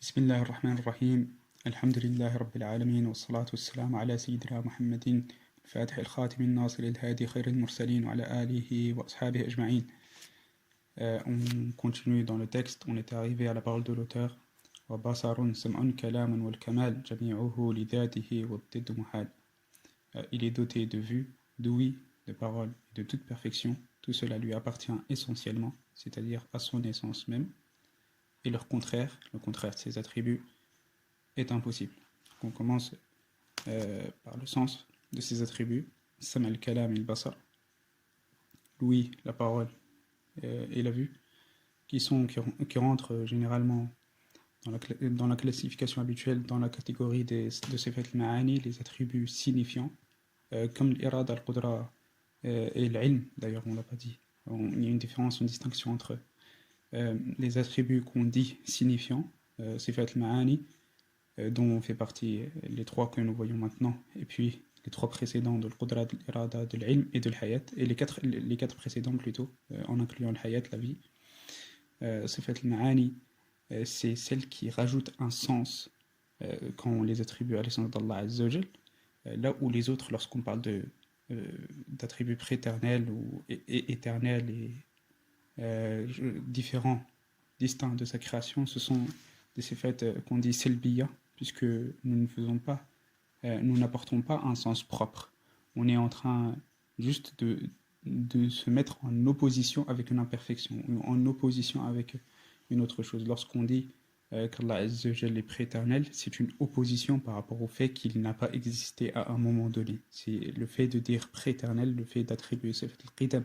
بسم الله الرحمن الرحيم. الحمد لله رب العالمين، والصلاة والسلام على سيدنا محمد الفاتح الخاتم الناصر الهادي خير المرسلين وعلى آله وأصحابه أجمعين. On continue dans le texte, on est arrivé à la parole de l'auteur. وبصر سمع كلام والكمال جميعه لذاته والضد محال. Il est doté de vue, d'ouïe, de parole et de toute perfection. Tout cela lui appartient essentiellement, c'est-à-dire à son essence même. Et leur contraire, le contraire de ses attributs, est impossible. Donc on commence par le sens de ses attributs. Sam al-kalam il-basar, l'ouïe, la parole et la vue, qui rentrent généralement dans la classification habituelle, dans la catégorie de sifat al-ma'ani, les attributs signifiants, comme l'irada, al-qudra et l'ilm, d'ailleurs on ne l'a pas dit. Il y a une différence, une distinction entre les attributs qu'on dit signifiants, sifat al-ma'ani, dont on fait partie les trois que nous voyons maintenant, et puis les trois précédents de l'Qudra, de l'Irada, de l'Ilm et de l'Hayat, et les quatre précédents plutôt, en incluant l'Hayat, la vie. Sifat al-Ma'ani, c'est celle qui rajoute un sens quand on les attribue à l'essence d'Allah Azza wa Jal, là où les autres, lorsqu'on parle d'attributs prééternels et éternels et différents, distincts de sa création, ce sont des sifat qu'on dit selbiya, puisque nous n'apportons pas un sens propre. On est en train juste de se mettre en opposition avec une imperfection, ou en opposition avec une autre chose. Lorsqu'on dit qu'Allah Azza wa Jal est prééternel, c'est une opposition par rapport au fait qu'il n'a pas existé à un moment donné. C'est le fait de dire prééternel, le fait d'attribuer sifat al-qidam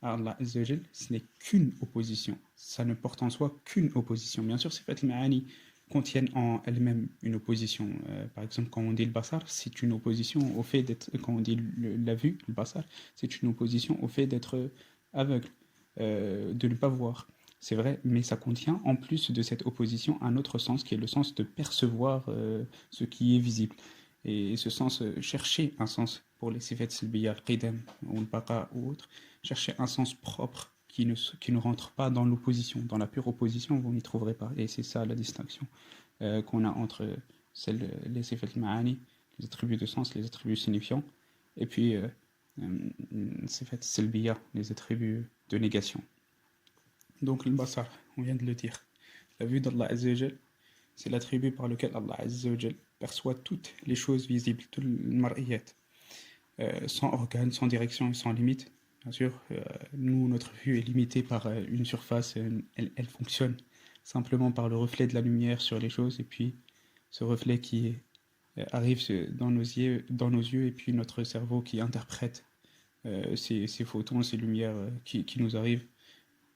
à Allah Azza wa Jal, ce n'est qu'une opposition. Ça ne porte en soi qu'une opposition. Bien sûr, sifat al-ma'ani contiennent en elles-mêmes une opposition. Par exemple, quand on dit le basar, c'est une opposition au fait d'être, quand on dit la vue, le basar, c'est une opposition au fait d'être aveugle, de ne pas voir. C'est vrai, mais ça contient en plus de cette opposition un autre sens qui est le sens de percevoir ce qui est visible. Et ce sens, chercher un sens pour les sifat silbiya, al-qidam ou le baqa ou autre, chercher un sens propre qui ne rentre pas dans l'opposition. Dans la pure opposition, vous n'y trouverez pas. Et c'est ça la distinction qu'on a entre les sifat al-ma'ani, les attributs de sens, les attributs signifiants, et puis sifat silbiya, les attributs de négation. Donc le basar, on vient de le dire. La vue d'Allah Azza wa Jal, c'est l'attribut par lequel Allah Azza wa Jal perçoit toutes les choses visibles, tout le mar'iyat, sans organe, sans direction et sans limite. Bien sûr, nous, notre vue est limitée par une surface, elle fonctionne simplement par le reflet de la lumière sur les choses, et puis ce reflet qui arrive dans nos yeux, et puis notre cerveau qui interprète ces photons, ces lumières qui nous arrivent,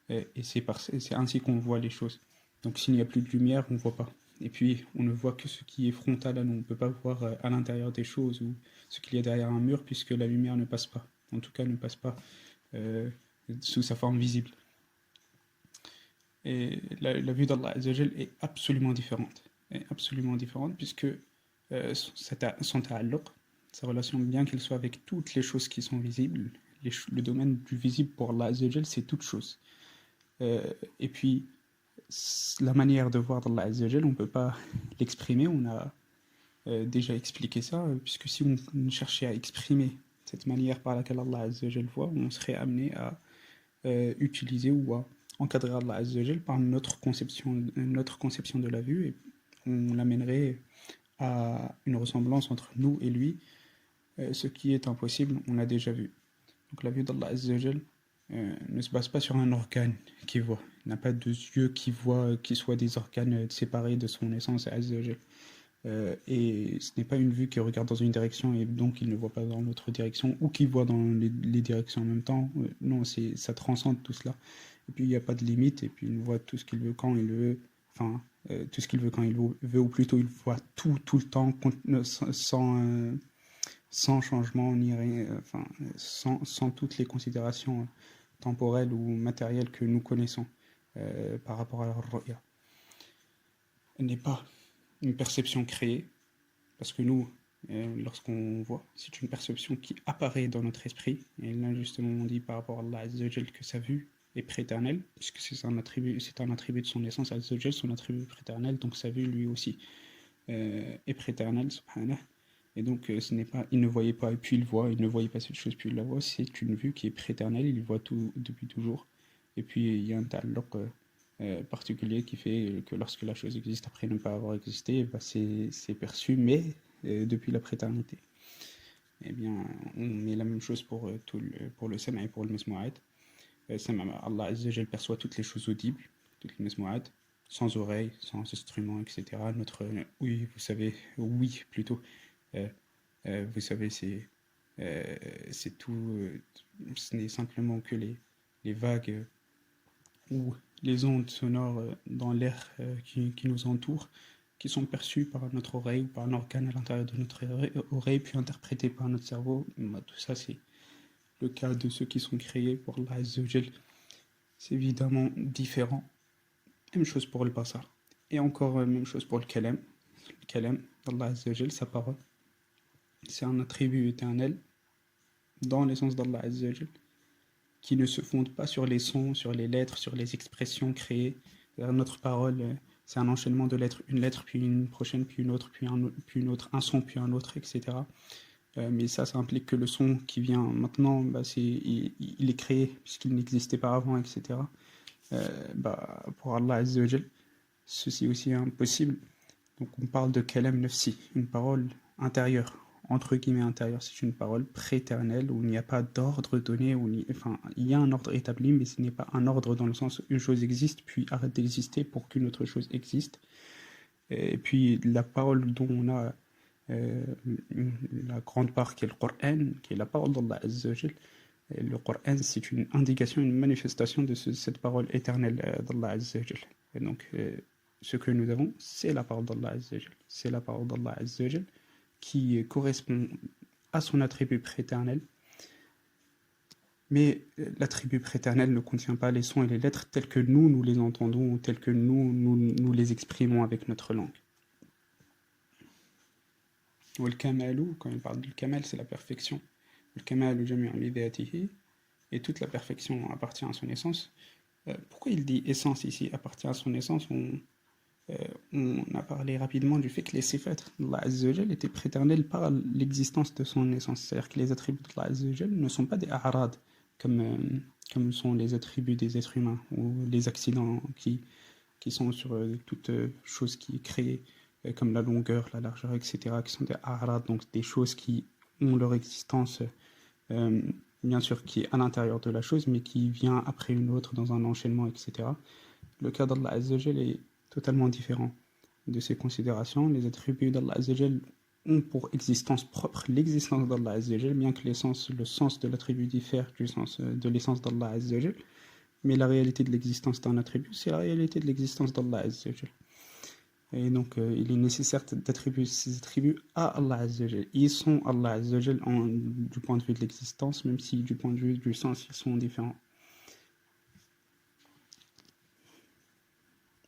et c'est ainsi qu'on voit les choses. Donc s'il n'y a plus de lumière, on ne voit pas. Et puis on ne voit que ce qui est frontal à nous. On ne peut pas voir à l'intérieur des choses ou ce qu'il y a derrière un mur, puisque la lumière ne passe pas. En tout cas, ne passe pas sous sa forme visible. Et la vue d'Allah Azza wa Jal est absolument différente. Puisque son ta'alluq, sa relation, bien qu'elle soit avec toutes les choses qui sont visibles, le domaine du visible pour Allah Azza wa Jal, c'est toute chose. Et puis, la manière de voir d'Allah Azza wa Jal, on ne peut pas l'exprimer, on a déjà expliqué ça, puisque si on cherchait à exprimer cette manière par laquelle Allah Azza wa Jal voit, on serait amené à utiliser ou à encadrer Allah Azza wa Jal par notre conception de la vue, et on l'amènerait à une ressemblance entre nous et lui, ce qui est impossible, on l'a déjà vu. Donc la vue d'Allah Azza wa Jal ne se base pas sur un organe qui voit. Il n'a pas de yeux qui voient, qui soient des organes séparés de son essence Azza wa Jal. Et ce n'est pas une vue qui regarde dans une direction et donc il ne voit pas dans l'autre direction, ou qui voit dans les directions en même temps. Non, ça transcende tout cela. Et puis il n'y a pas de limite, et puis il voit tout ce qu'il veut quand il veut, enfin, tout ce qu'il veut quand il veut, ou plutôt il voit tout le temps, sans changement, ni rien, enfin, sans toutes les considérations temporelles ou matérielles que nous connaissons par rapport à la ru'ya. Elle n'est pas une perception créée, parce que nous, lorsqu'on voit, c'est une perception qui apparaît dans notre esprit, et là justement on dit par rapport à Allah Azza wa Jal que sa vue est préternel, puisque c'est un attribut de son essence, Azza wa Jal, son attribut préternel, donc sa vue lui aussi est préternelle, subhanah. Et donc ce n'est pas, il ne voyait pas et puis il voit, il ne voyait pas cette chose puis il la voit, c'est une vue qui est préternelle, il voit tout depuis toujours. Et puis il y a un ta'alluq particulier qui fait que lorsque la chose existe après ne pas avoir existé, bah, c'est perçu, mais depuis la préternité. Eh bien, on met la même chose pour le sama et pour le mesmu'at. Allah Azza wa Jal perçoit toutes les choses audibles, toutes les mesmu'at, sans oreilles, sans instruments, etc. Oui, vous savez, oui, plutôt, euh, vous savez, c'est tout, ce n'est simplement que les vagues ou les ondes sonores dans l'air qui nous entoure, qui sont perçues par notre oreille ou par un organe à l'intérieur de notre oreille, puis interprétées par notre cerveau. Bah, tout ça, c'est le cas de ceux qui sont créés pour Allah Azza wa Jal. C'est évidemment différent. Même chose pour le basar. Et encore même chose pour le kalam. Le kalam d'Allah Azza wa Jal, sa parole, c'est un attribut éternel dans l'essence d'Allah Azza wa Jal, qui ne se fonde pas sur les sons, sur les lettres, sur les expressions créées. Notre parole, c'est un enchaînement de lettres, une lettre, puis une prochaine, puis une autre, puis une autre, un son, puis un autre, etc. Mais ça implique que le son qui vient maintenant, bah, il est créé puisqu'il n'existait pas avant, etc. Bah, pour Allah Azza wa Jal, ceci aussi est impossible. Donc on parle de kalam nafsi, une parole intérieure, entre guillemets intérieure. C'est une parole préternelle où il n'y a pas d'ordre donné, enfin il y a un ordre établi, mais ce n'est pas un ordre dans le sens où une chose existe puis arrête d'exister pour qu'une autre chose existe. Et puis la parole dont on a la grande part qui est le Coran, qui est la parole d'Allah Azza wa Jal. Et le Coran, c'est une indication, une manifestation de cette parole éternelle d'Allah Azza wa Jal. Et donc, ce que nous avons, c'est la parole d'Allah Azza wa Jal. C'est la parole d'Allah Azza wa Jal qui correspond à son attribut préternel. Mais l'attribut préternel ne contient pas les sons et les lettres tels que nous les entendons, ou tels que nous les exprimons avec notre langue. Ou le kamalu, quand il parle du kamal, c'est la perfection. Le kamalu jami'an li dhatihi, et toute la perfection appartient à son essence. Pourquoi il dit essence ici, appartient à son essence? On a parlé rapidement du fait que les sifat d'Allah Azza wa Jal étaient préternels par l'existence de son essence. C'est-à-dire que les attributs d'Allah Azza wa Jal ne sont pas des a'rad, comme sont les attributs des êtres humains, ou les accidents qui sont sur toute chose qui est créée, comme la longueur, la largeur, etc., qui sont des a'rad, donc des choses qui ont leur existence, bien sûr, qui est à l'intérieur de la chose, mais qui vient après une autre dans un enchaînement, etc. Le cas d'Allah Azza wa Jal est totalement différent de ces considérations. Les attributs d'Allah Azza wa Jal ont pour existence propre l'existence d'Allah Azza wa Jal, bien que le sens de l'attribut diffère du sens de l'essence d'Allah Azza wa Jal. Mais la réalité de l'existence d'un attribut, c'est la réalité de l'existence d'Allah Azza wa Jal. Et donc, il est nécessaire d'attribuer ces attributs à Allah Azza wa Jal. Ils sont Allah Azza wa Jal du point de vue de l'existence, même si du point de vue du sens, ils sont différents.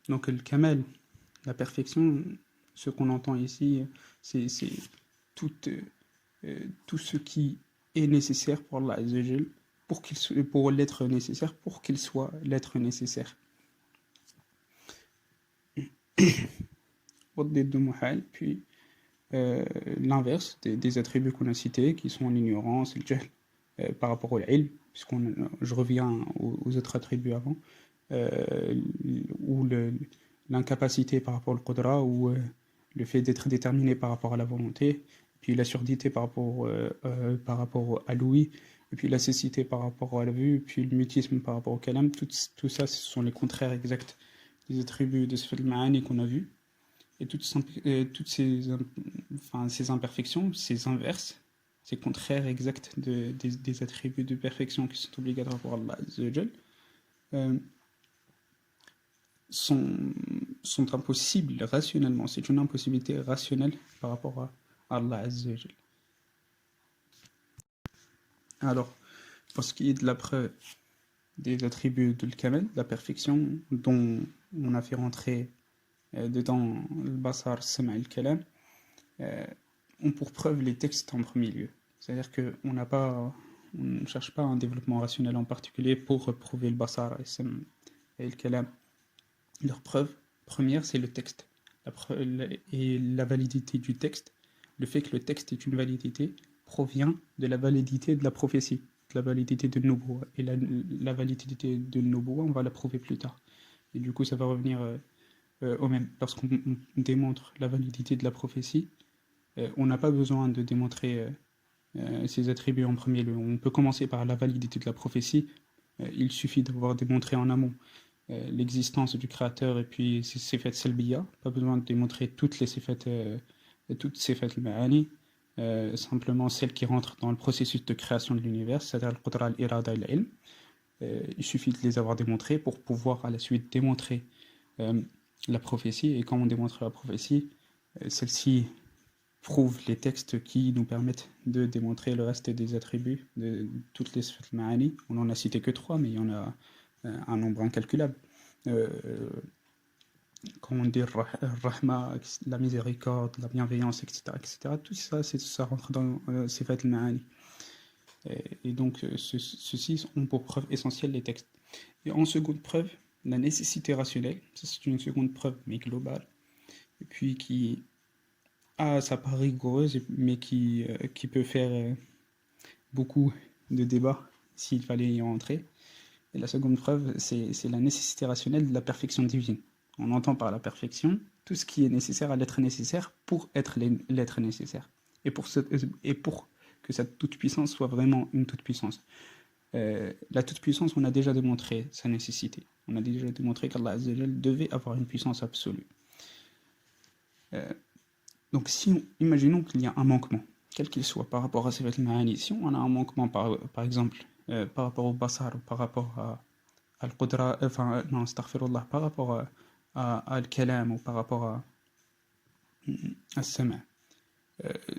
Donc, le kamal, la perfection, ce qu'on entend ici, c'est tout, tout ce qui est nécessaire pour Allah Azza wa Jal, pour l'être nécessaire, pour qu'il soit l'être nécessaire. Puis l'inverse des attributs qu'on a cités, qui sont l'ignorance, le jahl, par rapport au ilm, je reviens aux autres attributs avant, ou l'incapacité par rapport au qudra, ou le fait d'être déterminé par rapport à la volonté, puis la surdité par rapport à l'ouïe, et puis la cécité par rapport à la vue, puis le mutisme par rapport au kalam. Tout ça, ce sont les contraires exacts des attributs de Sifat al-Ma'ani qu'on a vus. Et toutes ces imperfections, ces inverses, ces contraires exacts des attributs de perfection qui sont obligatoires pour Allah Azza wa Jal, sont impossibles rationnellement. C'est une impossibilité rationnelle par rapport à Allah Azza wa Jal. Alors, pour ce qui est de la preuve des attributs de l'Kamal, la perfection, dont on a fait rentrer dedans le basar, sama et le kalam, ont pour preuve les textes en premier lieu. C'est-à-dire qu'on n'a pas On ne cherche pas un développement rationnel en particulier pour prouver le basar et le kalam. Leur preuve première, c'est le texte. Et la validité du texte, le fait que le texte est une validité, provient de la validité de la prophétie, de la validité de Nubuwa. Et la validité de Nubuwa, on va la prouver plus tard. Et du coup, ça va revenir au même. Lorsqu'on démontre la validité de la prophétie, on n'a pas besoin de démontrer ses attributs en premier lieu. On peut commencer par la validité de la prophétie. Il suffit d'avoir démontré en amont l'existence du créateur et puis ses sifat salbiya. Pas besoin de démontrer toutes les sifat al-ma'ani, simplement celles qui rentrent dans le processus de création de l'univers, c'est-à-dire al-qudra, al-irada et l'ilm. Il suffit de les avoir démontrées pour pouvoir à la suite démontrer la prophétie. Et quand on démontre la prophétie, celle-ci prouve les textes qui nous permettent de démontrer le reste des attributs de toutes les sifat al-ma'ani. On n'en a cité que 3, mais il y en a un nombre incalculable. Quand on dit rahma, la miséricorde, la bienveillance, etc., tout ça, ça rentre dans sifat al-ma'ani. Et donc, ceux-ci ont pour preuve essentielle les textes. Et en seconde preuve, la nécessité rationnelle, ça c'est une seconde preuve, mais globale, et puis qui a sa part rigoureuse, mais qui peut faire beaucoup de débats s'il fallait y entrer. Et la seconde preuve, c'est la nécessité rationnelle de la perfection divine. On entend par la perfection tout ce qui est nécessaire à l'être nécessaire pour être l'être nécessaire. Et pour que cette toute-puissance soit vraiment une toute-puissance. La toute-puissance, on a déjà démontré sa nécessité. On a déjà démontré qu'Allah Azza wa Jal devait avoir une puissance absolue. Donc imaginons qu'il y a un manquement, quel qu'il soit, par rapport à Sifat al-Ma'ani. Si on a un manquement, par exemple, par rapport au basar, par rapport à al-qudra, non, astaghfirullah, par rapport à al-kalam ou par rapport à al-sama'.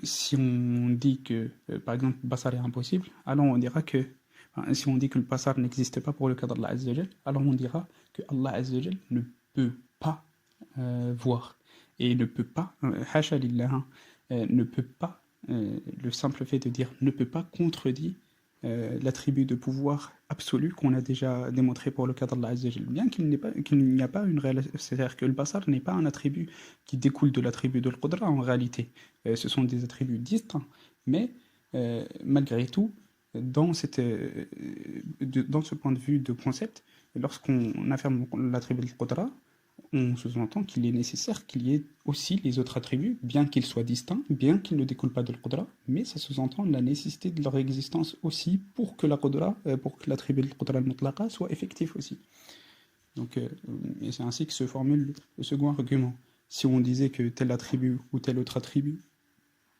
Si on dit que, par exemple, le basar est impossible, alors on dira que, si on dit que le basar n'existe pas pour le cas d'Allah Azza wa Jal, alors on dira que Allah Azza wa Jal ne peut pas voir. Et il ne peut pas, hasha lillah, ne peut pas, le simple fait de dire ne peut pas contredit l'attribut de pouvoir absolu qu'on a déjà démontré pour le cas d'Allah Azza wa Jal. Bien qu'il n'y a pas une réelle, c'est-à-dire que le basar n'est pas un attribut qui découle de l'attribut de l'qudra en réalité. Ce sont des attributs distincts, mais malgré tout, dans ce point de vue de concept, lorsqu'on affirme l'attribut de l'qudra, on sous-entend qu'il est nécessaire qu'il y ait aussi les autres attributs, bien qu'ils soient distincts, bien qu'ils ne découlent pas de l'qudra, mais ça sous-entend la nécessité de leur existence aussi pour que l'attribut de l'qudra al-mutlaqa soit effectif aussi. Donc, et c'est ainsi que se formule le second argument. Si on disait que tel attribut ou tel autre attribut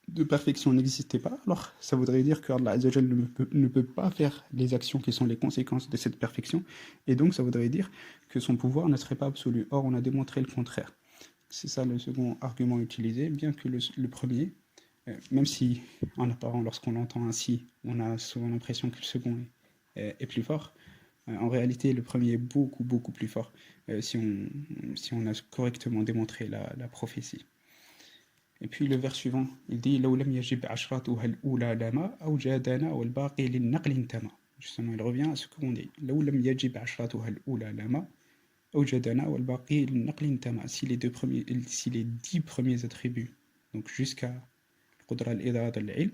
de perfection n'existait pas, alors ça voudrait dire que Allah Azza wa Jal ne peut pas faire les actions qui sont les conséquences de cette perfection, et donc ça voudrait dire que son pouvoir ne serait pas absolu. Or, on a démontré le contraire. C'est ça le second argument utilisé, bien que le premier, même si en apparent, lorsqu'on l'entend ainsi, on a souvent l'impression que le second est plus fort, en réalité, le premier est beaucoup, beaucoup plus fort si on a correctement démontré la prophétie. Et puis le vers suivant, il dit لو لم يجب عشراتها الأولى لما أوجدنا والباقي للنقل انتمى. Justement, il revient à ce qu'on dit. لو لم يجب عشراتها الأولى لما أوجدنا والباقي للنقل انتمى. Si les 10 premiers attributs, donc jusqu'à القدرة الإرادة العلم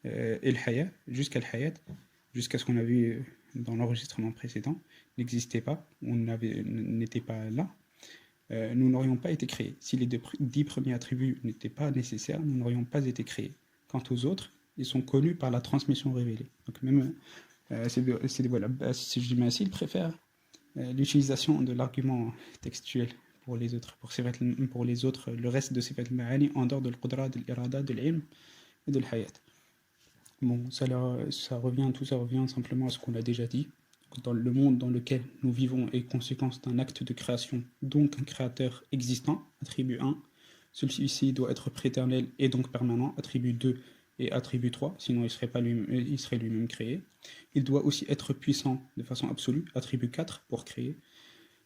et le hayat, jusqu'à le hayat, jusqu'à ce qu'on a vu dans l'enregistrement précédent, n'existaient pas, n'était pas là, nous n'aurions pas été créés. Si les 10 premiers attributs n'étaient pas nécessaires, nous n'aurions pas été créés. Quant aux autres, ils sont connus par la transmission révélée. Donc même, voilà, si je dis ainsi, il préfère l'utilisation de l'argument textuel pour les autres, le reste de Sifat al-Ma'ani en dehors de l'Qudra, de l'Irada, de l'Ilm et de l'Hayat. Bon, tout ça revient simplement à ce qu'on a déjà dit. Dans le monde dans lequel nous vivons est conséquence d'un acte de création, donc un créateur existant, attribut 1. Celui-ci doit être préternel et donc permanent, attribut 2 et attribut 3, sinon il serait lui-même créé. Il doit aussi être puissant de façon absolue, attribut 4 pour créer,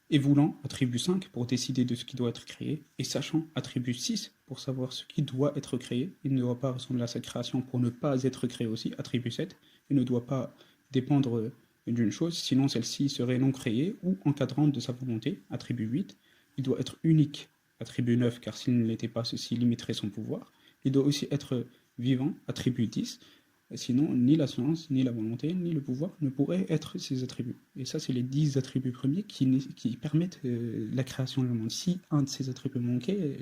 et voulant, attribut 5 pour décider de ce qui doit être créé, et sachant, attribut 6 pour savoir ce qui doit être créé. Il ne doit pas ressembler à sa création pour ne pas être créé aussi, attribut 7. Il ne doit pas dépendre d'une chose, sinon celle-ci serait non créée ou encadrante de sa volonté, attribut 8. Il doit être unique, attribut 9, car s'il ne l'était pas, ceci limiterait son pouvoir. Il doit aussi être vivant, attribut 10. Sinon, ni la science, ni la volonté, ni le pouvoir ne pourraient être ces attributs. Et ça, c'est les 10 attributs premiers qui permettent la création du monde. Si un de ces attributs manquait,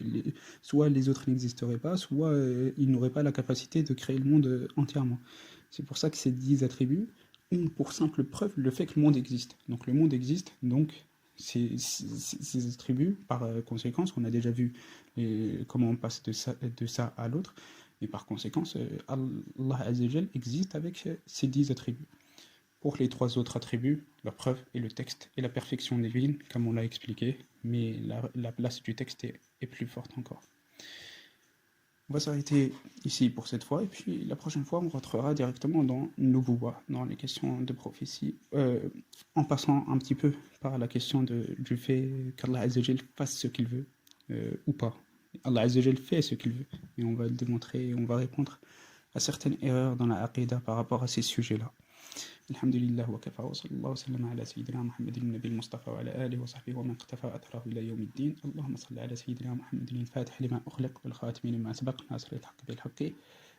soit les autres n'existeraient pas, soit ils n'auraient pas la capacité de créer le monde entièrement. C'est pour ça que ces 10 attributs ont pour simple preuve le fait que le monde existe. Donc le monde existe, donc ces attributs, par conséquence, on a déjà vu comment on passe de ça à l'autre, et par conséquent, Allah Azzawajal existe avec ces 10 attributs. Pour les 3 autres attributs, la preuve est le texte et la perfection divine, comme on l'a expliqué, mais la place du texte est plus forte encore. On va s'arrêter ici pour cette fois, et puis la prochaine fois, on rentrera directement dans Nubuwa, dans les questions de prophétie, en passant un petit peu par la question du fait qu'Allah Azzawajal fasse ce qu'il veut, ou pas. Allah Azzawajal fait ce qu'il veut, et on va le démontrer, et on va répondre à certaines erreurs dans la aqidah par rapport à ces sujets-là. الحمد لله وكفى وصلى الله وسلم على سيدنا محمد النبي المصطفى وعلى آله وصحبه ومن اقتفى أثره إلى يوم الدين. اللهم صل على سيدنا محمد الفاتح لما أخلق والخاتم لما سبق ناصر الحق بالحق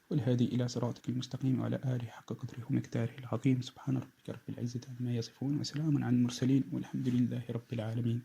والهادي إلى صراطك المستقيم وعلى آله حق قدره ومقداره العظيم. سبحان ربك رب العزة عما يصفون وسلام على المرسلين والحمد لله رب العالمين.